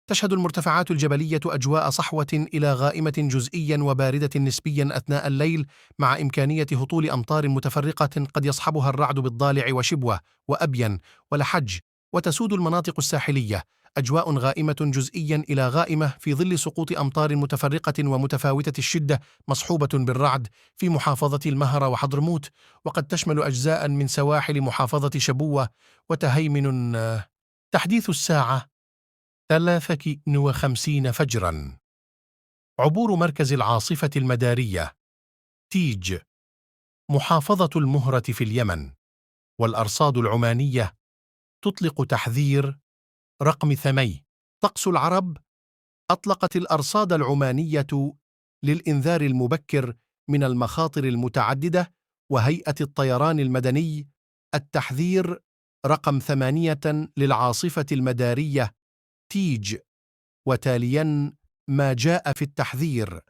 تشهد المرتفعات الجبلية أجواء صحوة إلى غائمة جزئيا وباردة نسبيا أثناء الليل، مع إمكانية هطول أمطار متفرقة قد يصحبها الرعد بالضالع وشبوة وأبين ولحج. وتسود المناطق الساحلية أجواء غائمة جزئيا إلى غائمة في ظل سقوط أمطار متفرقة ومتفاوتة الشدة مصحوبة بالرعد في محافظة المهرة وحضرموت، وقد تشمل أجزاء من سواحل محافظة شبوة وتهيمن. تحديث الساعة 3:50 فجراً. عبور مركز العاصفة المدارية تيج، محافظة المهرة في اليمن. والأرصاد العمانية تطلق تحذير رقم 8. طقس العرب أطلقت الأرصاد العمانية للإنذار المبكر من المخاطر المتعددة وهيئة الطيران المدني التحذير رقم 8 للعاصفة المدارية تيج، وتالياً ما جاء في التحذير: